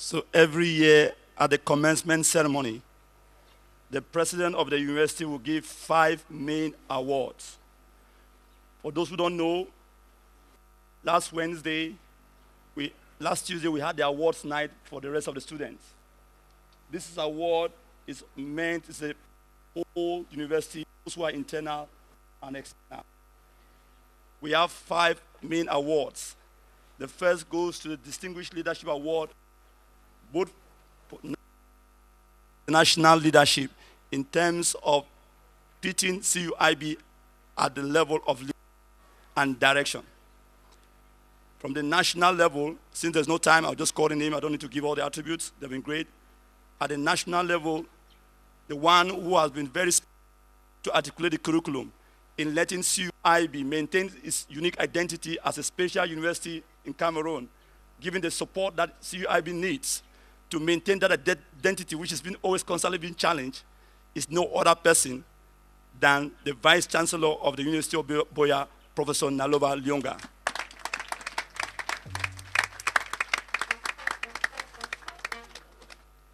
So every year at the commencement ceremony, the president of the university will give 5 main awards. For those who don't know, last Tuesday, we had the awards night for the rest of the students. This award is meant, it's a whole university, those who are internal and external. We have 5 main awards. The first goes to the Distinguished Leadership Award, both for national leadership in terms of teaching CUIB at the level of leadership and direction. From the national level, since there's no time, I'll just call the name. I don't need to give all the attributes. They've been great. At the national level, the one who has been very to articulate the curriculum in letting CUIB maintain its unique identity as a special university in Cameroon, giving the support that CUIB needs to maintain that identity, which has been always constantly being challenged, is no other person than the Vice Chancellor of the University of Boya, Professor Naloba Lyonga.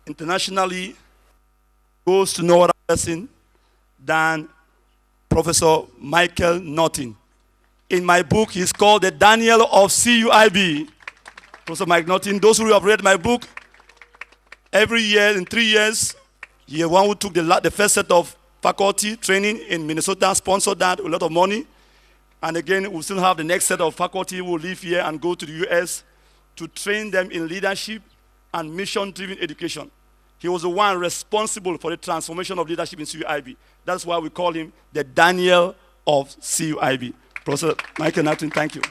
Internationally, goes to no other person than Professor Michael Norton. In my book, he's called the Daniel of CUIB. Professor Mike Norton, those who have read my book, every year, in 3 years, year one who took the first set of faculty training in Minnesota, sponsored that with a lot of money. And again, we'll still have the next set of faculty who will live here and go to the US to train them in leadership and mission-driven education. He was the one responsible for the transformation of leadership in CUIB. That's why we call him the Daniel of CUIB. Professor Michael Norton, thank you.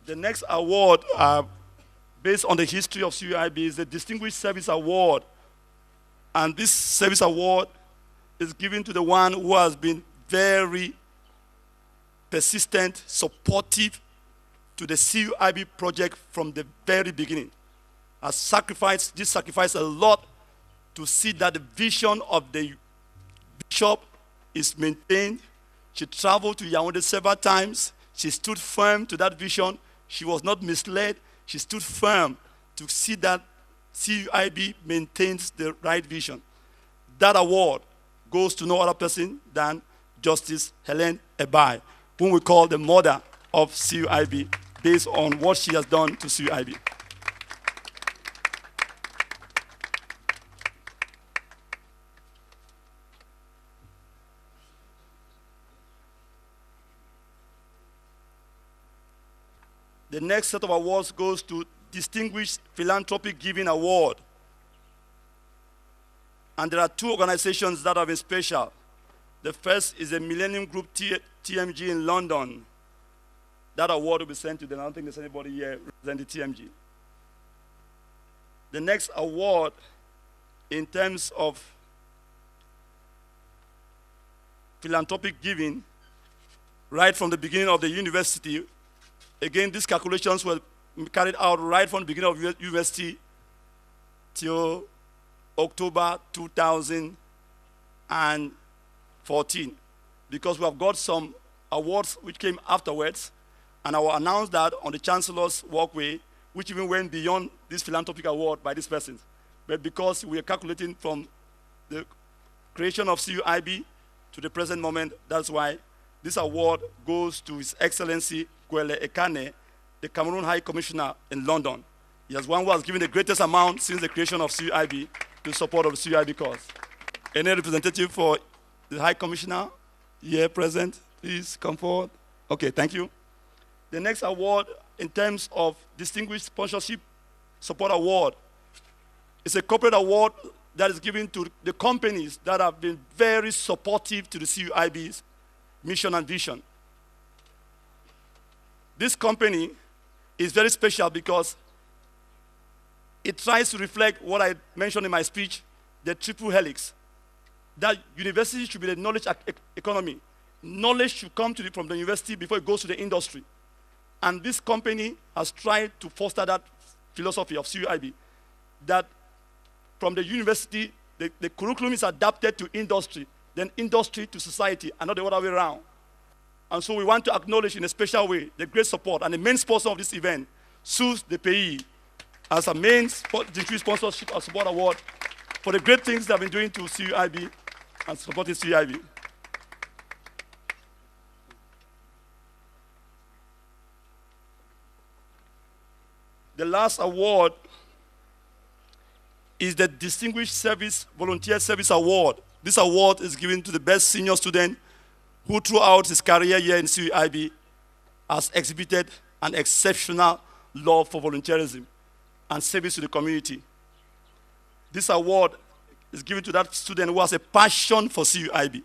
The next award, based on the history of CUIB, is the Distinguished Service Award. And this service award is given to the one who has been very persistent, supportive to the CUIB project from the very beginning. Has sacrificed a lot to see that the vision of the bishop is maintained. She traveled to Yaoundé several times. She stood firm to that vision. She was not misled. She stood firm to see that CUIB maintains the right vision. That award goes to no other person than Justice Helen Ebai, whom we call the mother of CUIB, based on what she has done to CUIB. The next set of awards goes to Distinguished Philanthropic Giving Award. And there are 2 organizations that have been special. The first is the Millennium Group TMG in London. That award will be sent to them. I don't think there's anybody here representing TMG. The next award, in terms of philanthropic giving, right from the beginning of the university, again, these calculations were carried out right from the beginning of university till October 2014, because we have got some awards which came afterwards, and I will announce that on the Chancellor's walkway, which even went beyond this philanthropic award by this person. But because we are calculating from the creation of CUIB to the present moment, that's why this award goes to His Excellency Gwele Ekane, the Cameroon High Commissioner in London. He is one who has given the greatest amount since the creation of CUIB to support of the CUIB cause. Any representative for the High Commissioner here present, please come forward. Okay, thank you. The next award, in terms of Distinguished Sponsorship Support Award, is a corporate award that is given to the companies that have been very supportive to the CUIB's mission and vision. This company is very special because it tries to reflect what I mentioned in my speech, the triple helix. That university should be the knowledge economy. Knowledge should come from the university before it goes to the industry. And this company has tried to foster that philosophy of CUIB, that from the university, the curriculum is adapted to industry, then industry to society, and not the other way around. And so we want to acknowledge in a special way the great support and the main sponsor of this event, SUS de Pays, as a main sponsorship and support award for the great things they have been doing to CUIB and supporting CUIB. The last award is the Distinguished Service Volunteer Service Award. This award is given to the best senior student who throughout his career here in CUIB has exhibited an exceptional love for volunteerism and service to the community. This award is given to that student who has a passion for CUIB.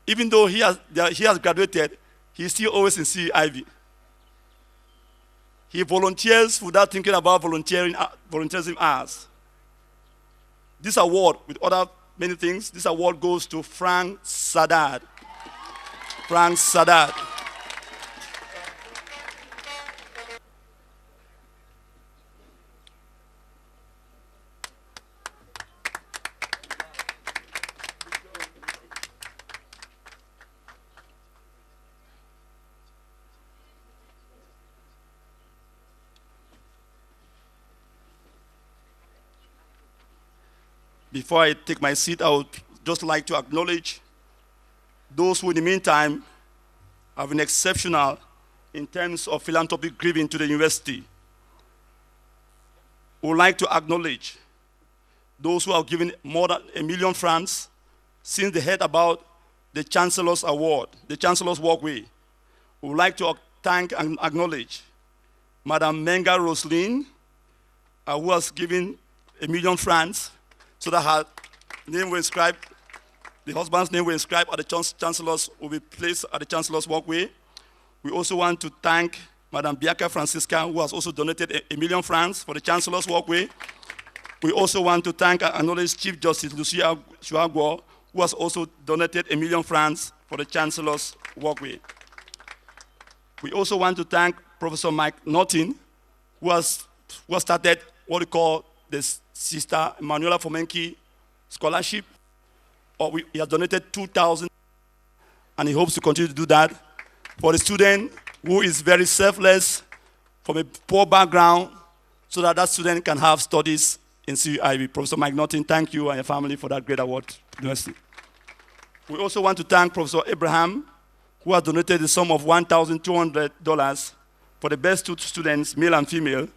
Even though he has graduated, he's still always in CUIB. He volunteers without thinking about volunteerism hours. This award, with other many things, this award goes to Frank Sadat. Frank Sadat. Before I take my seat, I would just like to acknowledge those who in the meantime have been exceptional in terms of philanthropic giving to the university. We would like to acknowledge those who have given more than £1 million francs since they heard about the Chancellor's Award, the Chancellor's Walkway. We would like to thank and acknowledge Madame Menga Roslin, who has given £1 million francs so that her name will inscribe, the husband's name will inscribe at the Chancellor's, will be placed at the Chancellor's Walkway. We also want to thank Madame Biaka Francisca, who has also donated £1 million francs for the Chancellor's Walkway. We also want to thank and acknowledge Chief Justice Lucia Shuagwo, who has also donated £1 million francs for the Chancellor's Walkway. We also want to thank Professor Mike Norton, who has started what we call the Sister Manuela Fomenki Scholarship. He has donated 2,000, and he hopes to continue to do that for the student who is very selfless, from a poor background, so that that student can have studies in CUIB. Professor Mike Norton, thank you and your family for that great award. University. We also want to thank Professor Abraham, who has donated the sum of $1,200 for the best two students, male and female,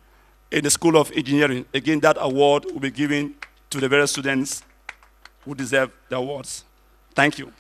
in the School of Engineering. Again, that award will be given to the various students who deserve the awards. Thank you.